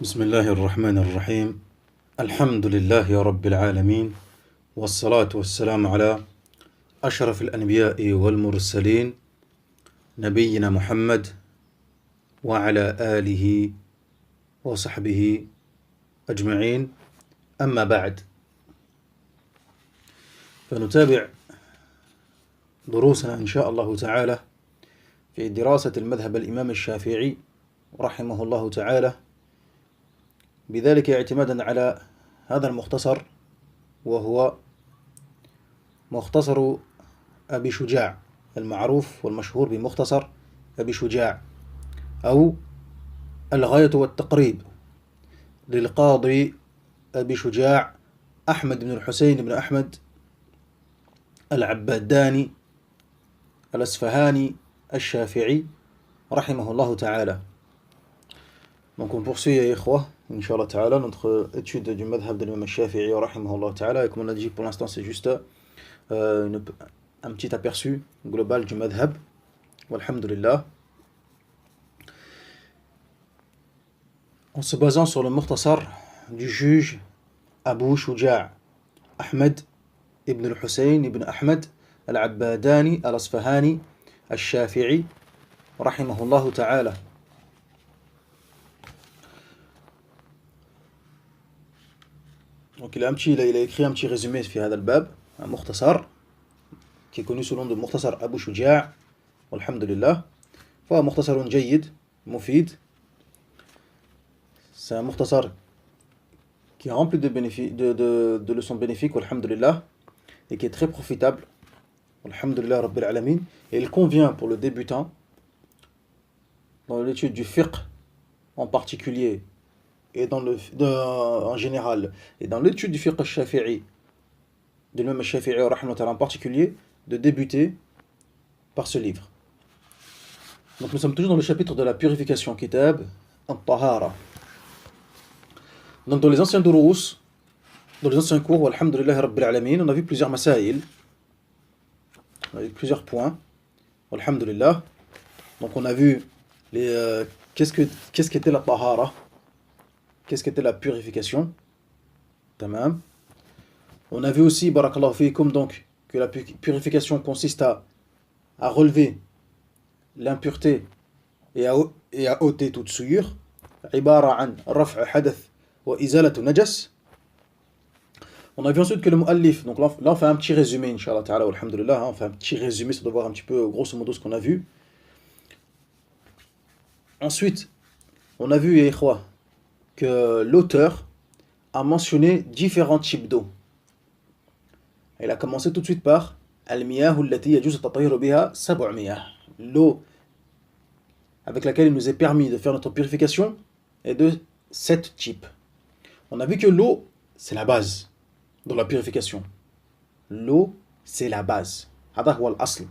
بسم الله الرحمن الرحيم. الحمد لله رب العالمين، والصلاة والسلام على أشرف الأنبياء والمرسلين، نبينا محمد وعلى آله وصحبه أجمعين. أما بعد، فنتابع دروسنا إن شاء الله تعالى في دراسة المذهب الإمام الشافعي رحمه الله تعالى، بذلك اعتمادا على هذا المختصر، وهو مختصر أبي شجاع المعروف والمشهور بمختصر أبي شجاع، أو الغاية والتقريب للقاضي أبي شجاع أحمد بن الحسين بن أحمد العباداني الأصفهاني الشافعي رحمه الله تعالى. Donc on poursuit, ikhwa, Inch'Allah ta'ala, notre étude du madhab de l'imam al-Shafi'i rahimahullah ta'ala. Et comme on a dit, pour l'instant c'est juste un petit aperçu global du madhab, walhamdulillah, en se basant sur le mukhtasar du juge Abu Shuja' Ahmed ibn al-Hussein ibn Ahmed al-Abbadani al-Asfahani al-Shafi'i rahimahullah ta'ala. Donc il a écrit un petit résumé في هذا الباب, un mukhtasar qui est connu sous le nom de mukhtasar Abu Shuja', walhamdulillah. فهو مختصر جيد مفيد. C'est un mukhtasar qui est rempli de leçons bénéfiques, walhamdulillah, et qui est très profitable, walhamdulillah rabbil alamin. Et il convient pour le débutant dans l'étude du fiqh en particulier, et en général, et dans l'étude du fiqh al-Shafi'i, de l'imam al-Shafi'i en particulier, de débuter par ce livre. Donc nous sommes toujours dans le chapitre de la purification, kitab al-Tahara. Donc dans les anciens durous, dans les anciens cours, alhamdulillah rabbil alamin, on a vu plusieurs masail, on a vu plusieurs points, alhamdulillah. Donc on a vu qu'est-ce qu'était la tahara, qu'est-ce qu'était la purification, tamam. On a vu aussi, barakallahu fikum, donc, que la purification consiste à relever l'impureté et à ôter toute souillure, ibara an raf' hadath wa izalatu najas. On a vu ensuite que le muallif, donc là on fait un petit résumé, inshallah ta'ala, alhamdulillah, on fait un petit résumé, ça doit voir un petit peu grosso modo ce qu'on a vu. Ensuite, on a vu, ya ikhwa, que l'auteur a mentionné différents types d'eau. Il a commencé tout de suite par al-miyahu allati yajuz at-tatahhur biha sab'u miyah, l'eau avec laquelle il nous est permis de faire notre purification est de 7 types. On a vu que l'eau, c'est la base dans la purification. L'eau, c'est la base. هذا هو الأصل.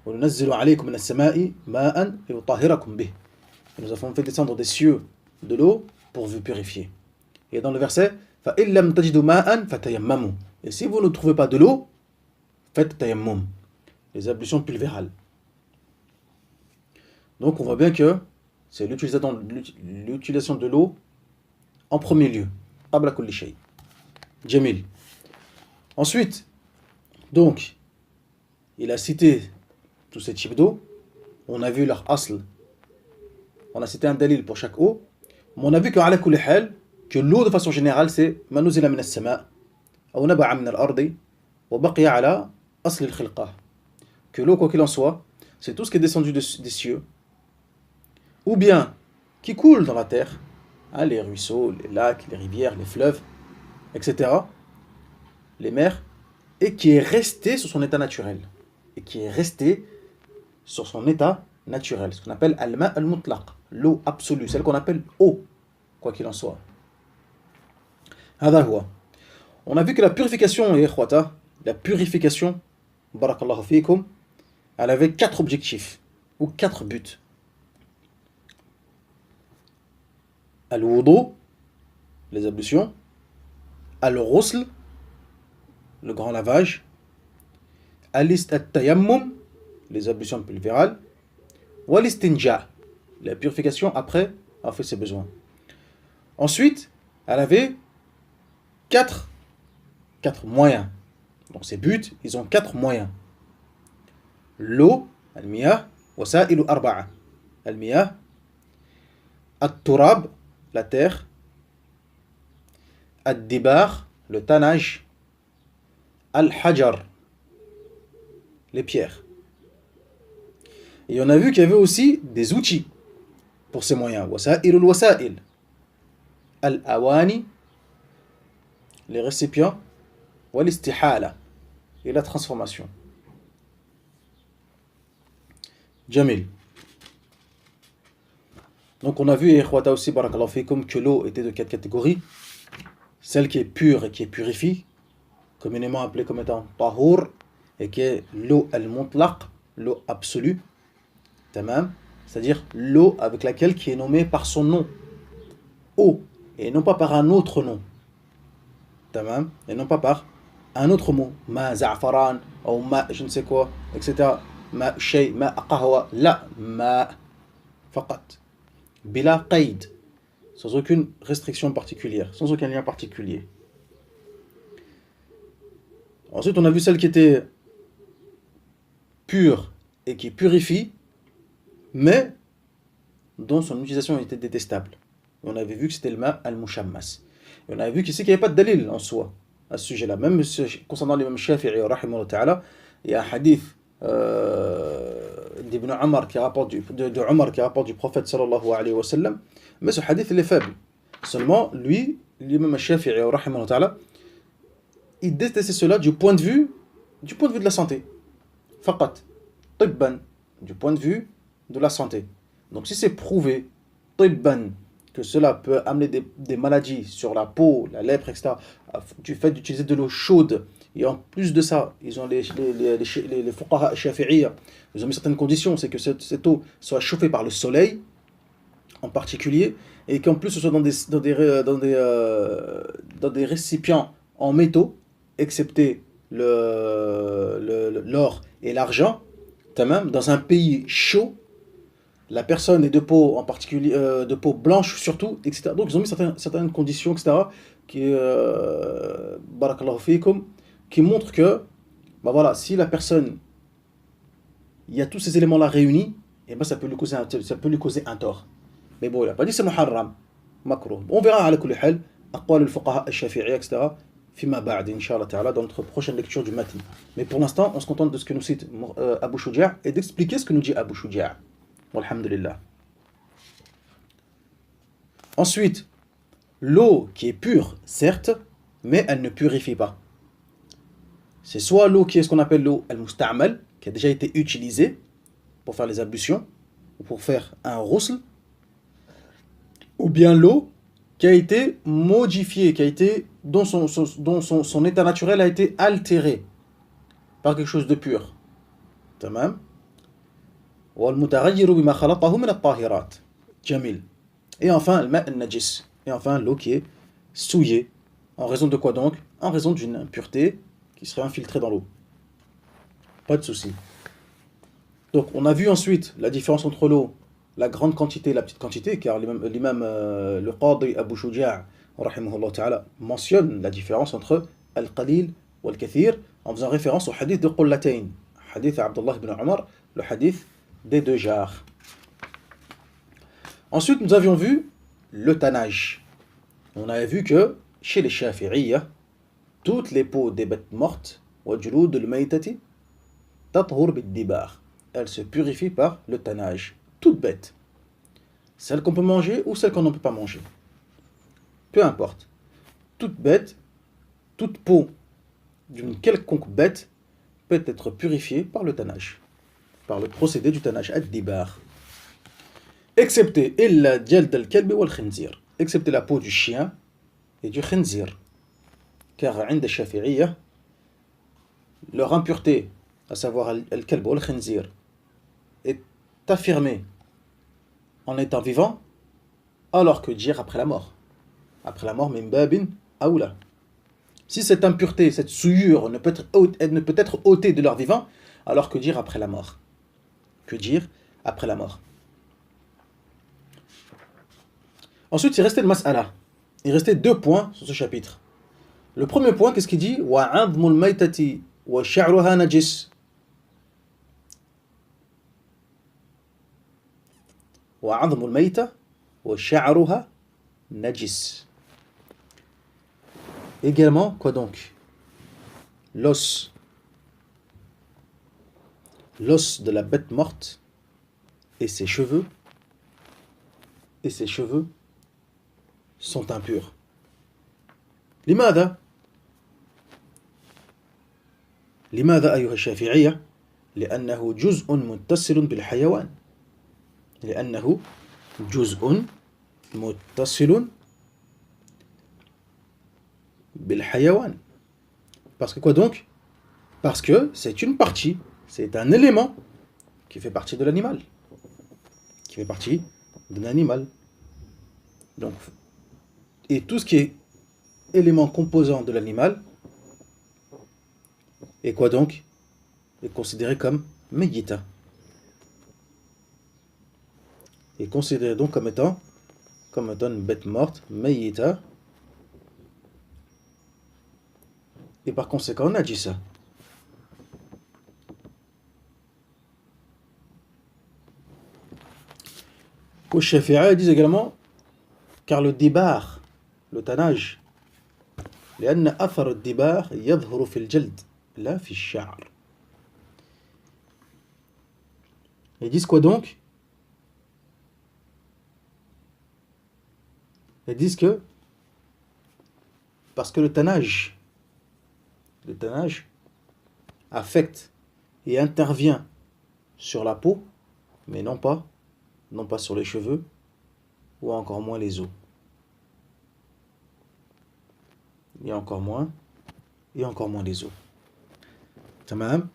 وننزل عليكم من السماء ماء ليطهركم به. Nous avons fait descendre des cieux de l'eau pour vous purifier. Et dans le verset, فَإِن لَمْ تَجِدُوا مَاءً فَتَيَمَّمُوا. Et si vous ne trouvez pas de l'eau, faites tayammum, les ablutions pulvérales. Donc on voit bien que c'est l'utilisation de l'eau en premier lieu. قبل كل شيء. Jamil. Ensuite, donc, il a cité tous ces types d'eau. On a vu leur asl. On a cité un dalil pour chaque eau. Mais on a vu que l'eau de façon générale c'est ما نزل من السماء أو نبع من الأرض وبقي على أصل الخلقة. Que l'eau, quoi qu'il en soit, c'est tout ce qui est descendu des cieux, ou bien qui coule dans la terre, hein, les ruisseaux, les lacs, les rivières, les fleuves, etc., les mers, et qui est resté sur son état naturel. Et qui est resté sur son état naturel, ce qu'on appelle al-ma' al-mutlaq, l'eau absolue, celle qu'on appelle eau, quoi qu'il en soit. هذا هو. On a vu que la purification, la purification, barakallahu fikum, elle avait 4 objectifs, ou 4 buts. Al-wudu, les ablutions, al-ghusl, le grand lavage, al-tayammum, les ablutions pulvérales, wal-istinja, la purification après avoir fait ses besoins. Ensuite, elle avait quatre moyens. Donc ces buts, ils ont quatre moyens. L'eau, al-miyah, wasa'ilu arba'a. Al-miyah, at-turab, la terre, ad-dibar, le tannage, al-hajar, les pierres. Et on a vu qu'il y avait aussi des outils pour ces moyens. Wasa'ilul wasa'il. Al-awani, les récipients, wal-istihala, et la transformation. Jamil. Donc on a vu, ikhwata aussi, barakallahu fikum, que l'eau était de quatre catégories. Celle qui est pure et qui est purifiée, communément appelée comme étant tahour, et qui est l'eau al-mutlaq, l'eau absolue, tamam, c'est-à-dire l'eau avec laquelle qui est nommée par son nom, eau, et non pas par un autre nom, tamam, et non pas par un autre mot, ma za'faran, ou ma je ne sais quoi, etc. Ma shay, ma qahwa, la, ma faqat, bila qaid, sans aucune restriction particulière, sans aucun lien particulier. Ensuite, on a vu celle qui était pure et qui purifie, mais dont son utilisation était détestable. Et on avait vu que c'était le ma al-mushammas. Et on avait vu qu'ici qu'il n'y avait pas de dalil en soi à ce sujet-là. Même concernant l'imam Shafi'i, rahimahullah ta'ala, il y a un hadith d'Ibn Umar qui rapporte de Umar qui rapporte du prophète sallallahu alayhi wa sallam, mais ce hadith il est faible. Seulement, lui, l'imam Shafi'i, rahimahullah ta'ala, il détestait cela du point de vue de la santé. Faqat, tibban, du point de vue de la santé. Donc si c'est prouvé, tibban, que cela peut amener des maladies sur la peau, la lèpre, etc., du fait d'utiliser de l'eau chaude, et en plus de ça, ils ont les fuqaha shafi'iyya, ils ont mis certaines conditions, c'est que cette eau soit chauffée par le soleil, en particulier, et qu'en plus ce soit dans des récipients en métaux, excepté l'or et l'argent, même dans un pays chaud, la personne est de peau en particulier, de peau blanche surtout, etc. Donc ils ont mis certaines conditions, etc. Barakallahu fikum, qui montrent que, bah voilà, si la personne, il y a tous ces éléments-là réunis, et ben ça peut lui causer un tort. Mais bon, il n'a pas dit c'est muharram, makruh. On verra à la kulli hal, aqwal al-fuqaha al-shafi'iyya, etc. Fima ba'd, Inch'Allah ta'ala, dans notre prochaine lecture du matin. Mais pour l'instant, on se contente de ce que nous cite Abu Shuja' et d'expliquer ce que nous dit Abu Shuja'. Walhamdulillah. Ensuite, l'eau qui est pure, certes, mais elle ne purifie pas. C'est soit l'eau qui est ce qu'on appelle l'eau al-musta'mal, qui a déjà été utilisée pour faire les ablutions, ou pour faire un ghusl, ou bien l'eau qui a été modifiée, dont son état naturel a été altéré par quelque chose de pur. Tamam. Jamil. Et enfin, le ma' al-najis. Et enfin, l'eau qui est souillée. En raison de quoi donc? En raison d'une impureté qui serait infiltrée dans l'eau. Pas de souci. Donc, on a vu ensuite la différence entre l'eau, la grande quantité et la petite quantité, car l'imam le Qadi Abu Shuja' rahimahullah ta'ala mentionne la différence entre al-qalil ou al-kathir en faisant référence au hadith de Qullatayn, hadith à Abdullah ibn Umar, le hadith des deux jarres. Ensuite, nous avions vu le tannage. On avait vu que chez les Shafi'iyya, toutes les peaux des bêtes mortes, wajlud al-maytati, tathur bid-dibar, elles se purifient par le tannage. Toute bête, celle qu'on peut manger ou celle qu'on ne peut pas manger, peu importe, toute bête, toute peau d'une quelconque bête peut être purifiée par le tannage, par le procédé du tannage, ad-dibar, excepté illa jald al-kalbi wal khinzir, excepté la peau du chien et du khinzir, car عند الشافعية leur impureté, à savoir al-kalb wal khinzir, est affirmée en étant vivant, alors que dire après la mort. Après la mort, min babin aoula. Si cette impureté, cette souillure ne peut être ôtée de leur vivant, alors que dire après la mort? Que dire après la mort? Ensuite, il restait le mas'ala. il restait 2 points sur ce chapitre. Le premier point, qu'est-ce qu'il dit? وَعَظْمُ الْمَيْتَةِ وَشَعْرُهَا نَجِسٌ. وَعَظْمُ الْمَيْتَةِ وَشَعْرُهَا نَجِسٌ. Également, quoi donc? L'os de la bête morte et ses cheveux sont impurs. لماذا أيها الشافعية؟ لأنه جزء متصل بالحيوان. لأنه جزء متصل بالحيوان. Parce que quoi donc? Parce que c'est une partie, c'est un élément qui fait partie de l'animal. Qui fait partie d'un animal. Donc, et tout ce qui est élément composant de l'animal, et quoi donc? Est considéré comme mayyita. Est considéré donc comme étant une bête morte, mayyita. Et par conséquent, najisa. Au Shafi'a, ils disent également, car le dibar, le tannage, لأن أثر الدباغ يظهر في الجلد لا في الشعر. Ils disent quoi donc? Ils disent que parce que le tannage affecte et intervient sur la peau, mais non pas sur les cheveux ou encore moins les os. Et encore moins les os. Tamam.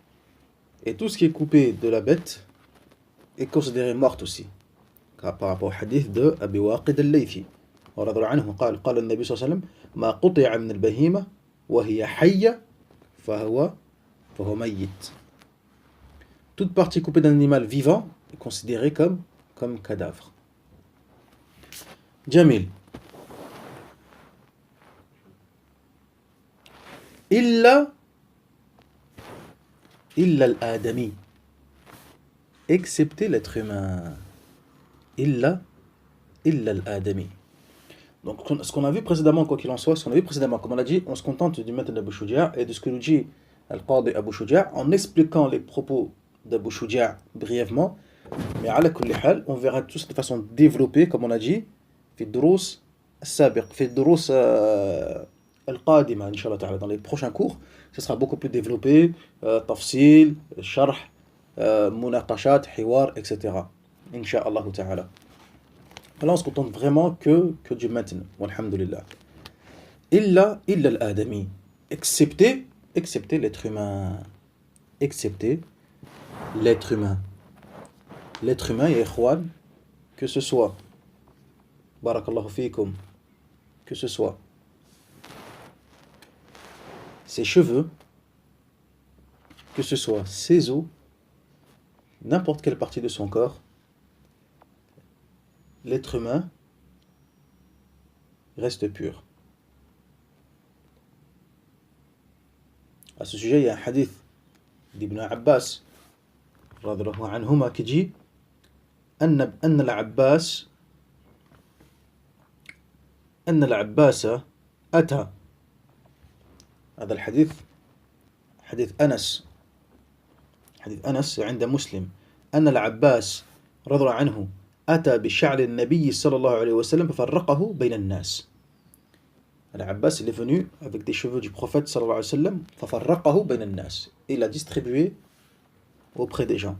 Et tout ce qui est coupé de la bête est considéré morte aussi. Par rapport au hadith de Abi Waqid al-Laythi. رضي الله عنه قال النبي صلى الله عليه وسلم ما قطع من البهيمة وهي حية فهو ميت. Toute partie coupée d'un animal vivant est considérée comme cadavre. Jamil. إلا الآدمي, excepté l'être humain. إلا الآدمي. Donc, ce qu'on a vu précédemment, quoi qu'il en soit, comme on l'a dit, on se contente du maître d'Abu Shuja' et de ce que nous dit Al-Qadi Abu Shuja' en expliquant les propos d'Abu Shuja' brièvement. Mais à la kulli hal, on verra tout ça de façon développée, comme on a dit, في الدروس السابق, في الدروس القادمة, Inch'Allah ta'ala, dans les prochains cours, ce sera beaucoup plus développé, tafsil, sharh, munaqashat, hiwar, etc. Inch'Allah ta'ala. Là, on se contente vraiment que du matn. Walhamdulillah. Illa al-adami. Excepté l'être humain. Excepté l'être humain. L'être humain, ya ikhwan, que ce soit, barakallahu fikum, que ce soit ses cheveux, que ce soit ses os, n'importe quelle partie de son corps, l'être humain reste pur. À ce sujet, il y a un hadith d'Ibn Abbas radhiyallahu anhuma qui dit أن العباس أتى. هذا الحديث حديث أنس عند مسلم أن العباس رضي الله عنه أتى بشعر النبي صلى الله عليه وسلم ففرقه بين الناس. Al-Abbas, il est venu avec des cheveux du prophète sallallahu alayhi wa sallam, ففرقه بين الناس. Et il a distribué auprès des gens.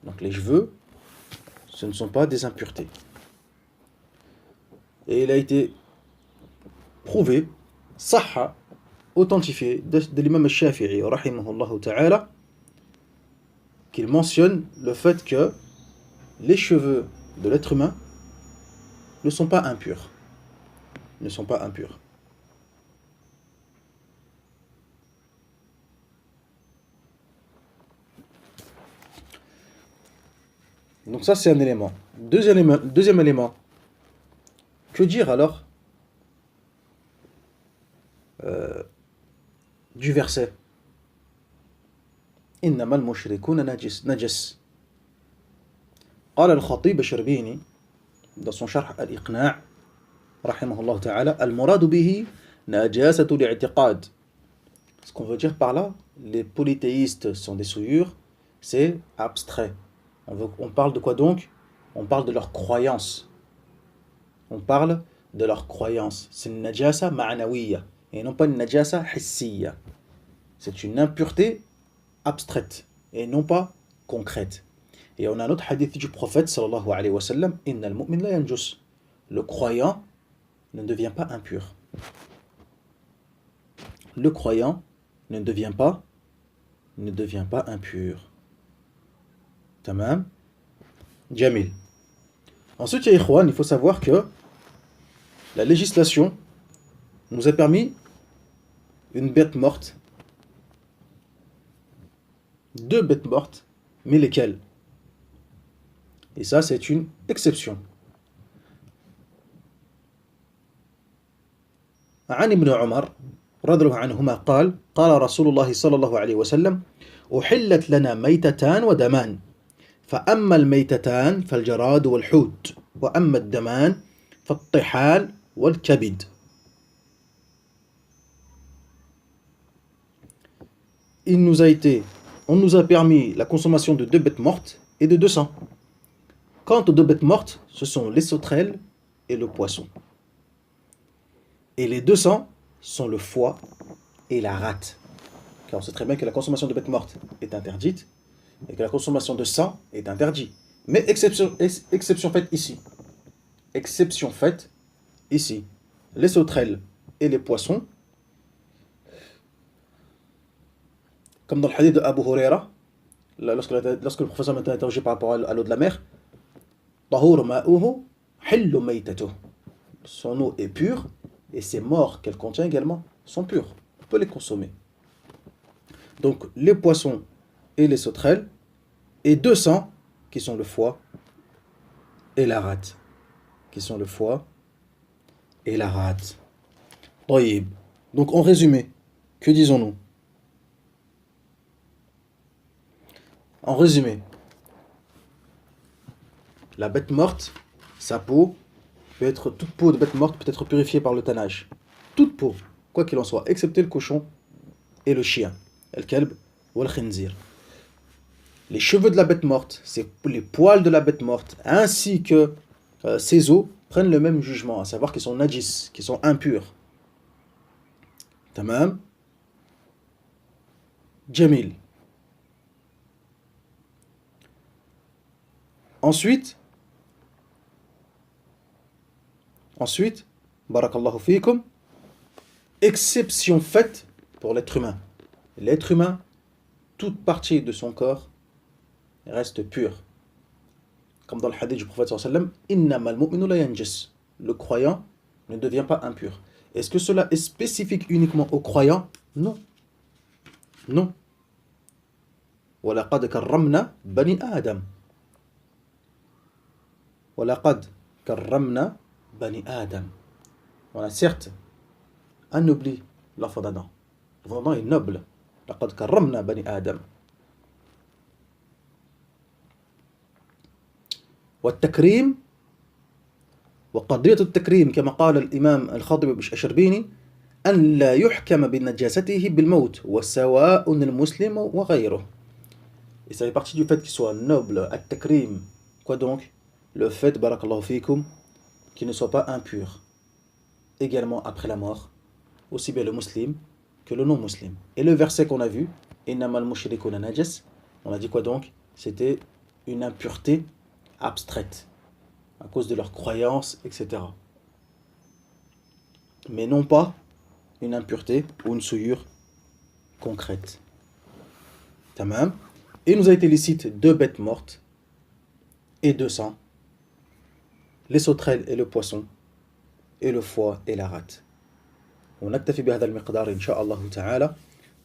Donc les cheveux, ce ne sont pas des impuretés. Et il a été prouvé, sahha, authentifié de l'imam al-Shafi'i, rahimahullah ta'ala, qu'il mentionne le fait que les cheveux de l'être humain ne sont pas impurs. Donc ça, c'est un élément. Deuxième élément. Que dire alors du verset. إنما المشركون نجس. قال الخطيب الشربيني dans son شرح الإقناع رحمه الله تعالى المراد به نجاسة الاعتقاد. Ce qu'on veut dire par là, les polythéistes sont des souillures, c'est abstrait. On parle de quoi donc? On parle de leur croyance. On parle de leur croyance. C'est une najasa ma'nawiya et non pas une najasa hissiya. C'est une impureté abstraite et non pas concrète. Et on a un autre hadith du prophète sallallahu alayhi wa sallam, innal mu'min la yanjus. Le croyant ne devient pas impur. Le croyant ne devient pas impur. Tamam. Jamil. Ensuite, ya ikhwan, il faut savoir que la législation nous a permis une bête morte, 2 bêtes mortes, mais lesquelles? Et ça, c'est une exception. عن ابن عمر رضي الله عنهما قال قال رسول الله صلى الله عليه وسلم أحلت لنا ميتتان ودمان فأما الميتتان فالجراد والحوت وأما الدمان فالطحال والكبد. On nous a permis la consommation de 2 bêtes mortes et de 2 sangs. Quant aux 2 bêtes mortes, ce sont les sauterelles et le poisson. Et les 2 sangs sont le foie et la rate. Car on sait très bien que la consommation de bêtes mortes est interdite et que la consommation de sang est interdite. Mais exception faite ici. Exception faite ici. Les sauterelles et les poissons, comme dans le hadith de Abu Huraira, lorsque le professeur m'a interrogé par rapport à l'eau de la mer, طهور ماؤه حل ميتته. Son eau est pure et ses morts qu'elle contient également sont purs. On peut les consommer. Donc les poissons et les sauterelles et 2 sangs qui sont le foie et la rate. Qui sont le foie et la rate. طيب. Donc en résumé, que disons-nous? En résumé, la bête morte, sa peau peut être, toute peau de bête morte peut être purifiée par le tannage. Toute peau, quoi qu'il en soit, excepté le cochon et le chien, al-kalb ou al-khinzir. Les cheveux de la bête morte, c'est les poils de la bête morte, ainsi que ses os, prennent le même jugement, à savoir qu'ils sont najis, qu'ils sont impurs. Tamam. Jamil. Ensuite, barakallahu fikum, exception faite pour l'être humain. L'être humain, toute partie de son corps reste pure. Comme dans le hadith du prophète sallallahu alayhi wa sallam, innamal mu'minu la yanjis. Le croyant ne devient pas impur. Est-ce que cela est spécifique uniquement aux croyants? Non. Non. وَلَقَدْ كَرَّمْنَا بَنِي آدَمَ. وَلَقَدْ كَرَّمْنَا بَنِي آدَمَ. On a certes anobli l'enfant d'Adam. L'enfant d'Adam est noble. لَقَدْ كَرَّمْنَا بَنِي آدَمَ. والتكريم وقضية التكريم كما قال الإمام الخطيب الشربيني أن لا يحكم بنجاسته بالموت وسواء المسلم وغيره. Et ça fait partie du fait qu'il soit noble, at-takrim. Quoi donc? Le fait, barakallahu fikum, qu'il ne soit pas impur. Également après la mort, aussi bien le musulman que le non-musulman. Et le verset qu'on a vu, innamal mushrikuna najas, on a dit quoi donc? C'était une impureté abstraite, à cause de leurs croyances, etc. Mais non pas une impureté ou une souillure concrète. Tamam. Et il nous a été licite 2 bêtes mortes et 2 sangs, les sauterelles et le poisson, et le foie et la rate. ونكتفي بهذا المقدار إن شاء الله تعالى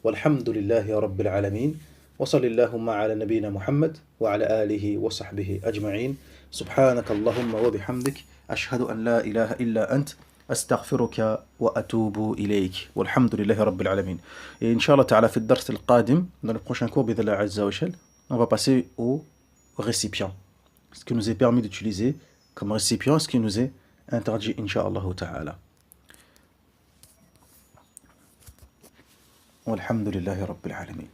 والحمد لله رب العالمين وصل اللهم على نبينا محمد وعلى آله وصحبه أجمعين سبحانك اللهم وبحمدك أشهد أن لا إله إلا أنت أستغفرك وأتوب إليك والحمد لله رب العالمين. Et Inch'Allah Ta'ala في الدرس القادم dans le prochain cours بإذن الله عز وجل on va passer au récipient, ce qui nous est permis d'utiliser comme récipient, ce qui nous est interdit Inch'Allah Ta'ala. والحمد لله رب العالمين.